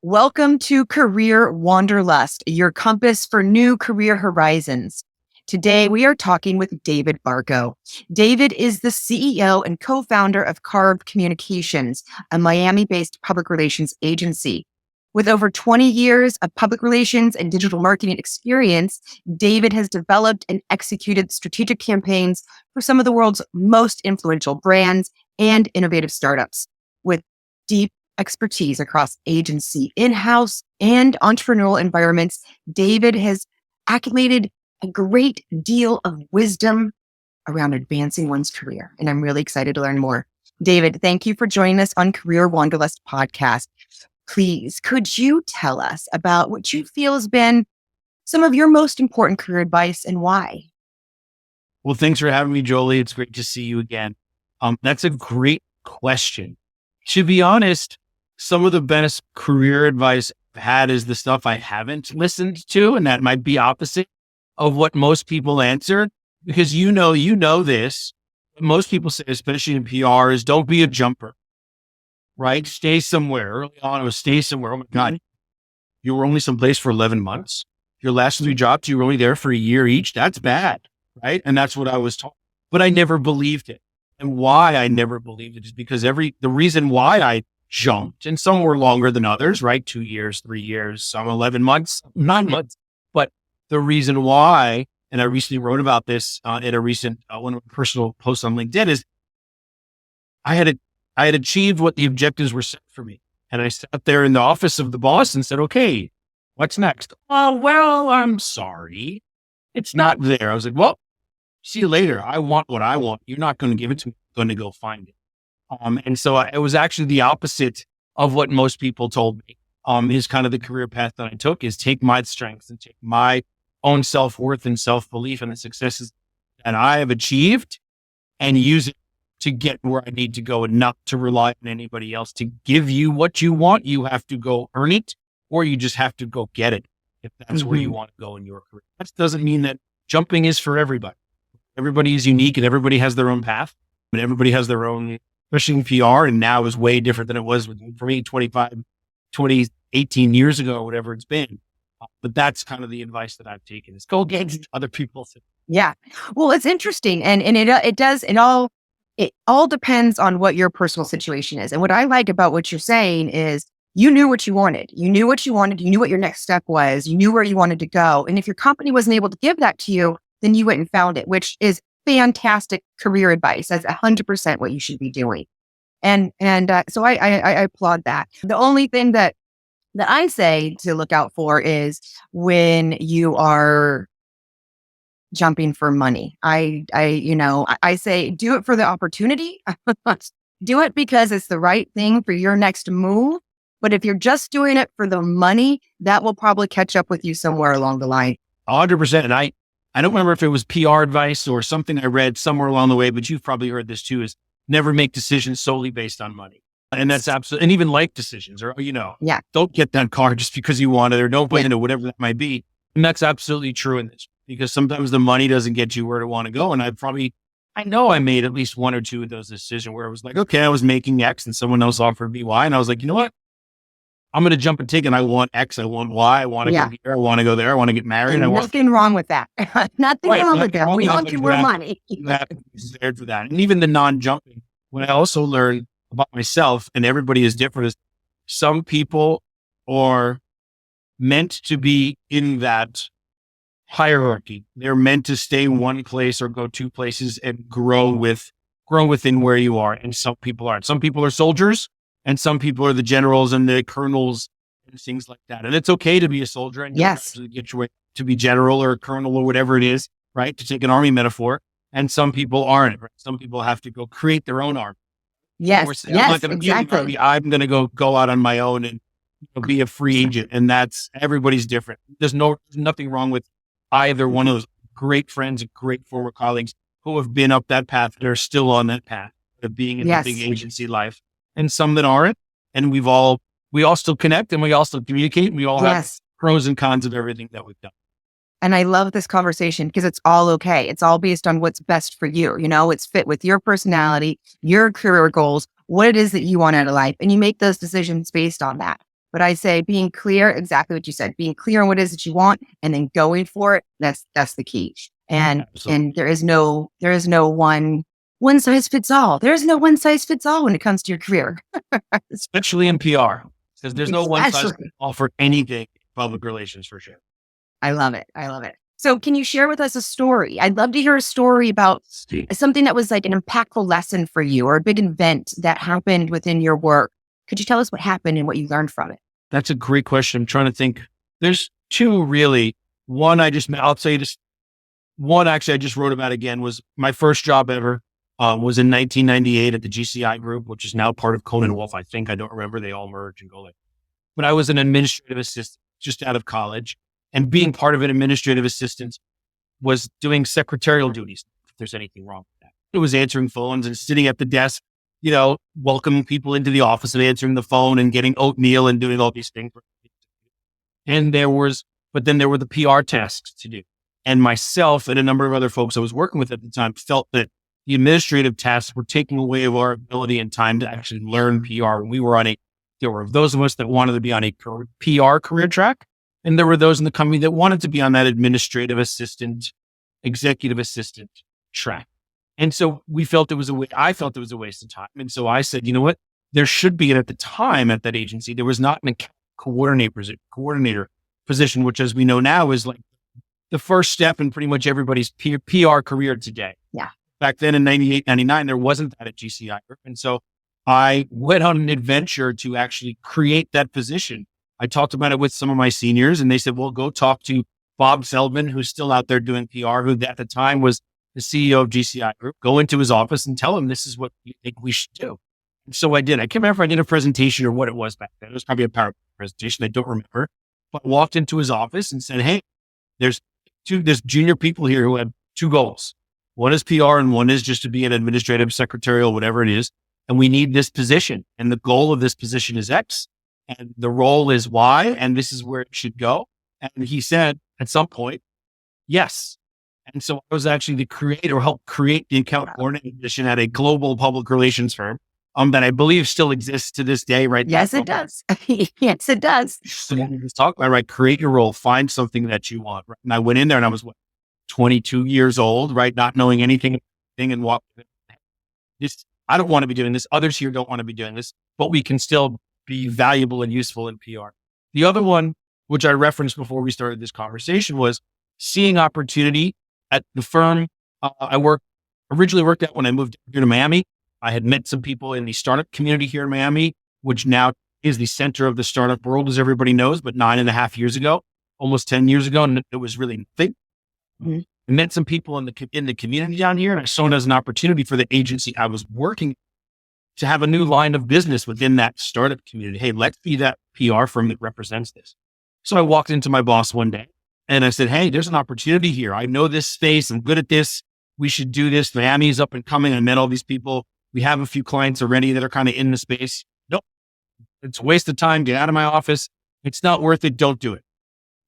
Welcome to Career Wanderlust, your compass for new career horizons. Today, we are talking with David Barkoe. David is the CEO and co-founder of Carve Communications, a Miami-based public relations agency. With over 20 years of public relations and digital marketing experience, David has developed and executed strategic campaigns for some of the world's most influential brands and innovative startups. With deep expertise across agency, in-house, and entrepreneurial environments, David has accumulated a great deal of wisdom around advancing one's career. And I'm really excited to learn more. David, thank you for joining us on Career Wanderlust podcast. Please, could you tell us about what you feel has been some of your most important career advice and why? Well, thanks for having me, Jolie. It's great to see you again. That's a great question. To be honest, some of the best career advice I've had is the stuff I haven't listened to, and that might be opposite of what most people answer, because you know this. Most people say, especially in PR, is don't be a jumper, right? Stay somewhere. Early on, it was stay somewhere. Oh my God, you were only someplace for 11 months. Your last 3 jobs, you were only there for a year each. That's bad, right? And that's what I was taught, but I never believed it. And why I never believed it is because the reason why I jumped, and some were longer than others, right? 2 years, 3 years, some 11 months, 9 months. But the reason why, and I recently wrote about this in a recent one of my personal posts on LinkedIn, is I had achieved what the objectives were set for me. And I sat there in the office of the boss and said, okay, what's next? Oh, well, I'm sorry. It's not there. I was like, well, see you later. I want what I want. You're not going to give it to me. I'm going to go find it. And so it was actually the opposite of what most people told me. Is kind of the career path that I took, is take my strengths and take my own self-worth and self-belief and the successes that I have achieved and use it to get where I need to go, and not to rely on anybody else to give you what you want. You have to go earn it, or you just have to go get it if that's where you want to go in your career. That doesn't mean that jumping is for everybody. Everybody is unique and everybody has their own path, and everybody has their own, especially in PR, and now is way different than it was for me 18 years ago, or whatever it's been. But that's kind of the advice that I've taken, is go get other people. Yeah. Well, it's interesting. And it all depends on what your personal situation is. And what I like about what you're saying is you knew what you wanted. You knew what you wanted. You knew what your next step was. You knew where you wanted to go. And if your company wasn't able to give that to you, then you went and found it, which is fantastic career advice. That's 100% what you should be doing. And so I applaud that. The only thing that I say to look out for is when you are jumping for money. I say, do it for the opportunity. Do it because it's the right thing for your next move. But if you're just doing it for the money, that will probably catch up with you somewhere along the line. 100%. And I don't remember if it was PR advice or something I read somewhere along the way, but you've probably heard this too, is never make decisions solely based on money. And that's absolutely, and even life decisions, or, don't get that car just because you want it, or don't whatever that might be. And that's absolutely true in this, because sometimes the money doesn't get you where to want to go. And I know I made at least 1 or 2 of those decisions where it was like, okay, I was making X and someone else offered me Y. And I was like, you know what? I'm going to jump and take it. I want X. I want Y. I want to go here. I want to go there. I want to get married. Nothing wrong with that. Nothing wrong with that. We want to more money. You have to be prepared for that. And even the non-jumping, what I also learned about myself, and everybody is different, is some people are meant to be in that hierarchy. They're meant to stay one place or go 2 places and grow within where you are. And some people aren't. Some people are soldiers, and some people are the generals and the colonels and things like that. And it's okay to be a soldier and get your way to be general or a colonel or whatever it is, right? To take an army metaphor. And some people aren't. Right? Some people have to go create their own army. Yes, exactly. I'm going to go out on my own and be a free agent. And everybody's different. There's nothing wrong with either one of those. Great friends and great former colleagues who have been up that path, that are still on that path of being in the big agency life, and some that aren't. And we all still connect, and we all still communicate. And we all have pros and cons of everything that we've done. And I love this conversation because it's all okay. It's all based on what's best for you. It's fit with your personality, your career goals, what it is that you want out of life. And you make those decisions based on that. But I say being clear, exactly what you said, being clear on what it is that you want and then going for it. That's the key. And there is no one size fits all. There is no one size fits all when it comes to your career. Especially in PR, because there's no one size Especially. fits all for anything in public relations for sure. I love it. I love it. So can you share with us a story? I'd love to hear a story about something that was like an impactful lesson for you or a big event that happened within your work. Could you tell us what happened and what you learned from it? That's a great question. I'm trying to think. There's two really. One, I'll say just one actually I just wrote about again was my first job ever. Was in 1998 at the GCI Group, which is now part of Conan Wolf. I think, I don't remember. They all merge and go like, but I was an administrative assistant just out of college, and being part of an administrative assistant was doing secretarial duties. If there's anything wrong with that, it was answering phones and sitting at the desk, welcoming people into the office and answering the phone and getting oatmeal and doing all these things. And but then there were the PR tasks to do. And myself and a number of other folks I was working with at the time felt that the administrative tasks were taking away of our ability and time to actually learn PR. There were those of us that wanted to be on a PR career track. And there were those in the company that wanted to be on that administrative assistant, executive assistant track. And so I felt it was a waste of time. And so I said, you know what? There should be, and at the time at that agency, there was not an account coordinator position, which as we know now is like the first step in pretty much everybody's PR career today. Yeah. Back then in 98, 99, there wasn't that at GCI. And so I went on an adventure to actually create that position. I talked about it with some of my seniors and they said, well, go talk to Bob Feldman, who's still out there doing PR, who at the time was the CEO of GCI Group. Go into his office and tell him this is what you think we should do. And so I did. I can't remember if I did a presentation or what it was back then. It was probably a PowerPoint presentation. I don't remember. But I walked into his office and said, hey, there's junior people here who have two goals. One is PR and one is just to be an administrative secretarial, whatever it is. And we need this position. And the goal of this position is X and the role is Y. And this is where it should go. And he said at some point, yes. And so I was actually the creator, helped create the account coordinator position at a global public relations firm that I believe still exists to this day, right? Yes, it does. Yes, it does. So let's talk about, right? Create your role, find something that you want. Right? And I went in there and I was 22 years old, right? Not knowing anything and walked. I don't want to be doing this. Others here don't want to be doing this, but we can still be valuable and useful in PR. The other one, which I referenced before we started this conversation, was seeing opportunity at the firm I originally worked at when I moved here to Miami. I had met some people in the startup community here in Miami, which now is the center of the startup world, as everybody knows, but 9.5 years ago, almost 10 years ago, and it was really nothing. Mm-hmm. I met some people in the community down here, and I saw it as an opportunity for the agency I was working to have a new line of business within that startup community. Hey, let's be that PR firm that represents this. So I walked into my boss one day and I said, hey, there's an opportunity here. I know this space. I'm good at this. We should do this. Miami's up and coming. I met all these people. We have a few clients already that are kind of in the space. Nope. It's a waste of time. Get out of my office. It's not worth it. Don't do it.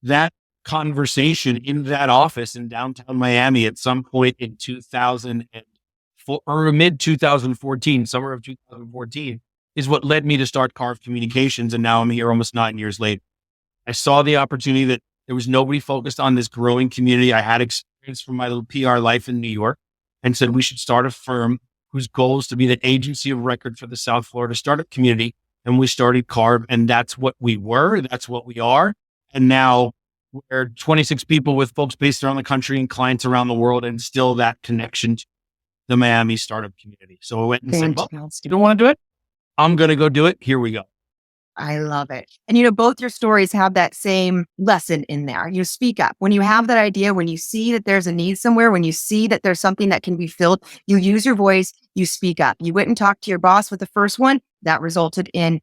That conversation in that office in downtown Miami at some point in 2004 or mid 2014, summer of 2014, is what led me to start Carve Communications. And now I'm here almost 9 years later. I saw the opportunity that there was nobody focused on this growing community. I had experience from my little PR life in New York and said we should start a firm whose goal is to be the agency of record for the South Florida startup community. And we started Carve, and that's what we were. That's what we are. And now we're 26 people with folks based around the country and clients around the world, and still that connection to the Miami startup community. So I went and said, well, you don't want to do it? I'm going to go do it. Here we go. I love it. And both your stories have that same lesson in there. You speak up. When you have that idea, when you see that there's a need somewhere, when you see that there's something that can be filled, you use your voice, you speak up. You went and talked to your boss with the first one. That resulted in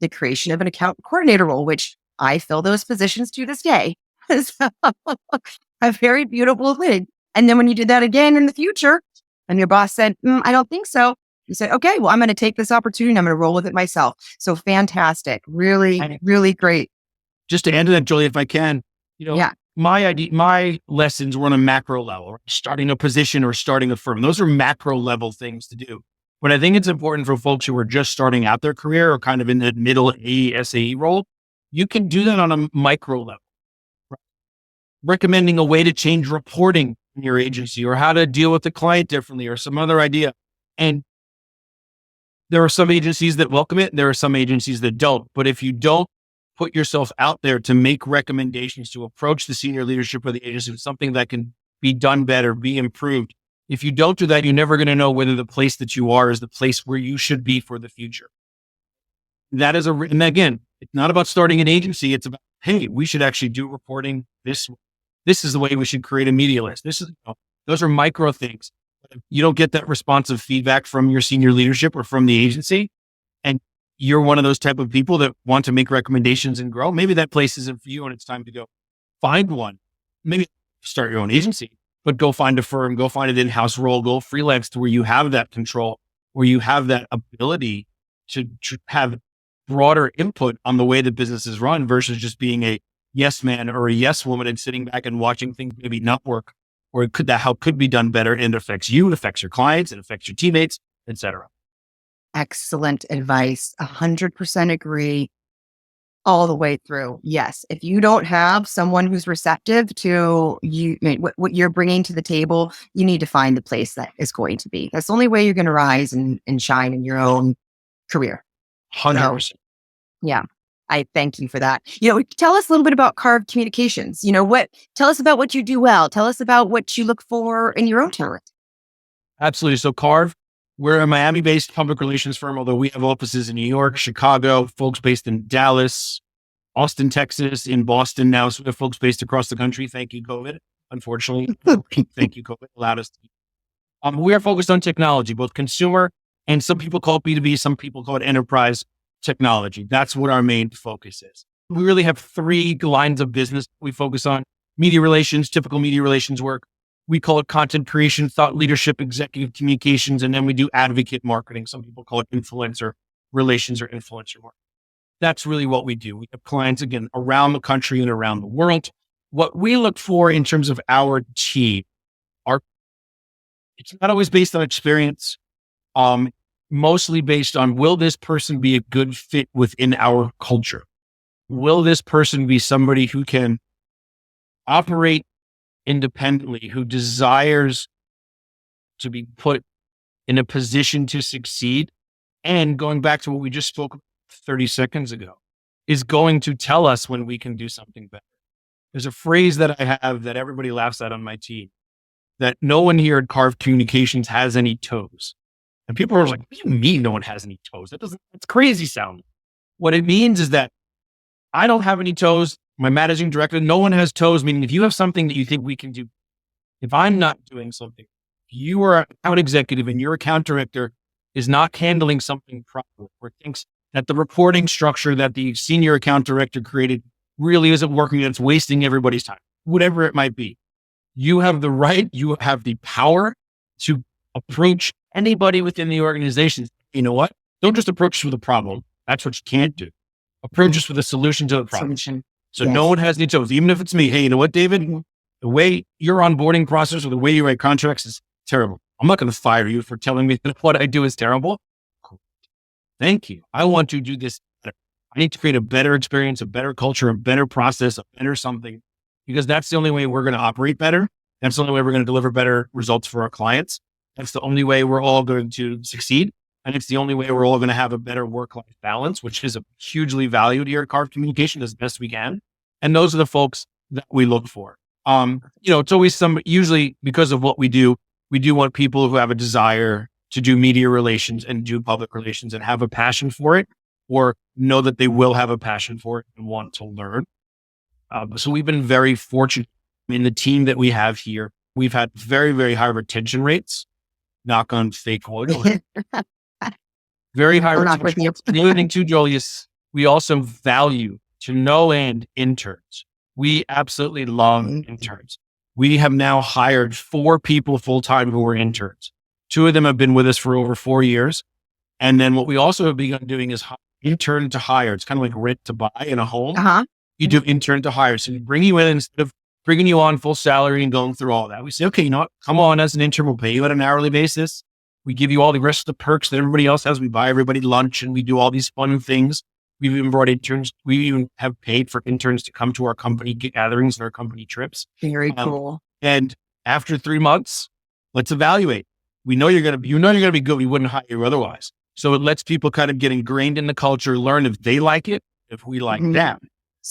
the creation of an account coordinator role, which I fill those positions to this day. So, a very beautiful thing. And then when you did that again in the future and your boss said, I don't think so. You said, okay, well, I'm going to take this opportunity and I'm going to roll with it myself. So fantastic. Really, really great. Just to add to that, Julie, if I can, my lessons were on a macro level, right? Starting a position or starting a firm. Those are macro level things to do. But I think it's important for folks who are just starting out their career or kind of in the middle SAE role You can do that on a micro level, right? Recommending a way to change reporting in your agency or how to deal with the client differently or some other idea. And there are some agencies that welcome it. There are some agencies that don't. But if you don't put yourself out there to make recommendations to approach the senior leadership of the agency with something that can be done better, be improved, if you don't do that, you're never going to know whether the place that you are is the place where you should be for the future. That is and again, it's not about starting an agency. It's about, hey, we should actually do reporting this way. This is the way we should create a media list. Those are micro things. If you don't get that responsive feedback from your senior leadership or from the agency, and you're one of those type of people that want to make recommendations and grow, maybe that place isn't for you and it's time to go find one. Maybe start your own agency, but go find a firm, go find an in-house role, go freelance to where you have that control, where you have that ability to have broader input on the way the business is run versus just being a yes man or a yes woman and sitting back and watching things maybe not work, or how it could be done better, and it affects you, it affects your clients, it affects your teammates, etc. Excellent advice. 100% agree all the way through. Yes. If you don't have someone who's receptive to you, what you're bringing to the table, you need to find the place that is going to be. That's the only way you're going to rise and shine in your own career. 100%. So, yeah. I thank you for that. Tell us a little bit about Carve Communications. Tell us about what you do well. Tell us about what you look for in your own talent. Absolutely. So Carve, we're a Miami-based public relations firm, although we have offices in New York, Chicago, folks based in Dallas, Austin, Texas, in Boston now. So we have folks based across the country. Thank you, COVID. Unfortunately, thank you, COVID allowed us to. We are focused on technology, both consumer and some people call it B2B, some people call it enterprise technology. That's what our main focus is. We really have 3 lines of business we focus on: media relations, typical media relations work. We call it content creation, thought leadership, executive communications, and then we do advocate marketing. Some people call it influencer relations or influencer marketing. That's really what we do. We have clients, again, around the country and around the world. What we look for in terms of our team it's not always based on experience, mostly based on, will this person be a good fit within our culture? Will this person be somebody who can operate independently, who desires to be put in a position to succeed? And going back to what we just spoke 30 seconds ago, is going to tell us when we can do something better. There's a phrase that I have that everybody laughs at on my team, that no one here at Carve Communications has any toes. And people are like, what do you mean no one has any toes? That's crazy sounding. What it means is that I don't have any toes. My managing director, no one has toes, meaning if you have something that you think we can do, if I'm not doing something, you are an account executive and your account director is not handling something properly, or thinks that the reporting structure that the senior account director created really isn't working and it's wasting everybody's time, whatever it might be. You have the right, you have the power to approach anybody within the organization. You know what? Don't just approach us with a problem. That's what you can't do. Approach us with a solution to the problem. So yes. No one has any toes, even if it's me. Hey, you know what, David? The way your onboarding process or the way you write contracts is terrible. I'm not going to fire you for telling me that what I do is terrible. Cool. Thank you. I want to do this better. I need to create a better experience, a better culture, a better process, a better something, because that's the only way we're going to operate better. That's the only way we're going to deliver better results for our clients. That's the only way we're all going to succeed. And it's the only way we're all going to have a better work-life balance, which is hugely valued here at Carve Communication as best we can. And those are the folks that we look for. It's always usually because of what we do want people who have a desire to do media relations and do public relations and have a passion for it, or know that they will have a passion for it and want to learn. So we've been very fortunate in the team that we have here. We've had very, very high retention rates. Knock on fake wood. Very high retention rates. The other thing too, Jolie, is we also value to no end interns. We absolutely love interns. We have now hired 4 people full-time who are interns. 2 of them have been with us for over 4 years. And then what we also have begun doing is intern to hire. It's kind of like rent to buy in a home. You do intern to hire. So we bring you in instead of bringing you on full salary and going through all that. We say, okay, you know what? Come on as an intern. We'll pay you at an hourly basis. We give you all the rest of the perks that everybody else has. We buy everybody lunch and we do all these fun things. We've even brought interns. We even have paid for interns to come to our company gatherings and our company trips. Very cool. And after 3 months, let's evaluate. We know you're going to be, good. We wouldn't hire you otherwise. So it lets people kind of get ingrained in the culture, learn if they like it, if we like them.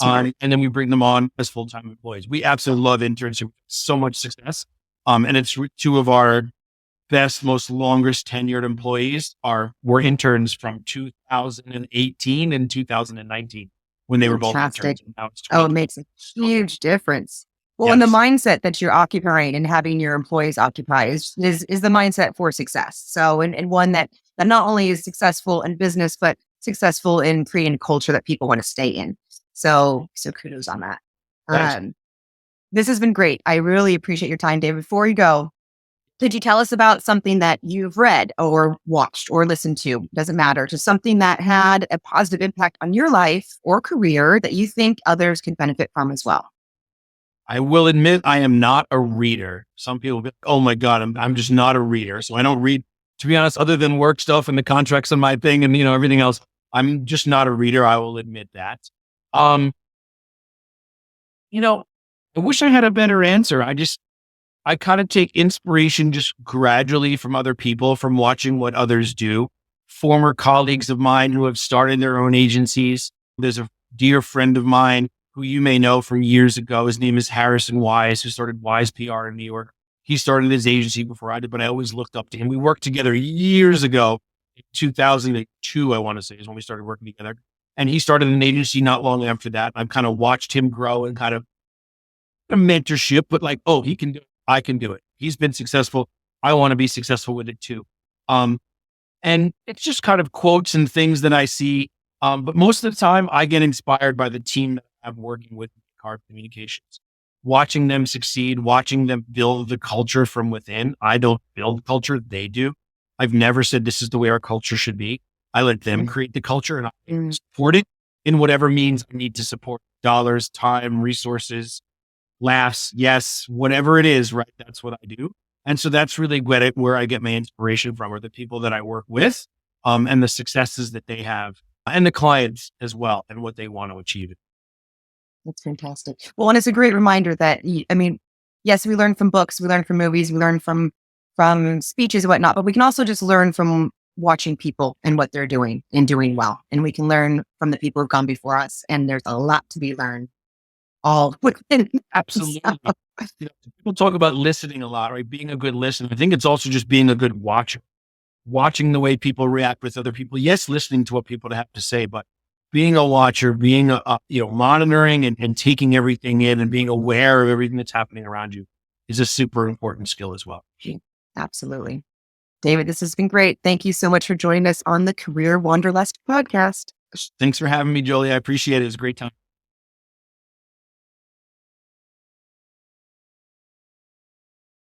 And then we bring them on as full-time employees. We absolutely love interns. So much success. And it's two of our best, most longest tenured employees were interns from 2018 and 2019 when they were both interns. Oh, it makes a huge difference. Well, and the mindset that you're occupying and having your employees occupy is the mindset for success. So, and one that not only is successful in business, but successful in creating a culture that people want to stay in. So kudos on that. This has been great. I really appreciate your time, David. Before you go, could you tell us about something that you've read or watched or listened to? Doesn't matter. Just something that had a positive impact on your life or career that you think others can benefit from as well. I will admit I am not a reader. Some people be, oh my God, I'm just not a reader. So I don't read, to be honest, other than work stuff and the contracts on my thing and, everything else. I'm just not a reader. I will admit that. I wish I had a better answer. I kind of take inspiration just gradually from other people, from watching what others do. Former colleagues of mine who have started their own agencies. There's a dear friend of mine who you may know from years ago. His name is Harrison Wise, who started Wise PR in New York. He started his agency before I did, but I always looked up to him. We worked together years ago, in 2002, I want to say, is when we started working together. And he started an agency not long after that. I've kind of watched him grow and kind of a mentorship, but like, oh, he can do it. I can do it. He's been successful. I want to be successful with it too. And it's just kind of quotes and things that I see. But most of the time I get inspired by the team that I'm working with Carve Communications, watching them succeed, watching them build the culture from within. I don't build culture. They do. I've never said this is the way our culture should be. I let them create the culture and I support it in whatever means I need to support. Dollars, time, resources, laughs, yes, whatever it is, right? That's what I do. And so that's really where I get my inspiration from, are the people that I work with, and the successes that they have, and the clients as well, and what they want to achieve. That's fantastic. Well, and it's a great reminder that, yes, we learn from books, we learn from movies, we learn from speeches and whatnot, but we can also just learn from watching people and what they're doing and doing well. And we can learn from the people who've gone before us. And there's a lot to be learned. All within. Absolutely. People talk about listening a lot, right? Being a good listener. I think it's also just being a good watcher, watching the way people react with other people. Yes, listening to what people have to say, but being a watcher, being monitoring and taking everything in and being aware of everything that's happening around you is a super important skill as well. Absolutely. David, this has been great. Thank you so much for joining us on the Career Wanderlust podcast. Thanks for having me, Jolie. I appreciate it. It was a great time.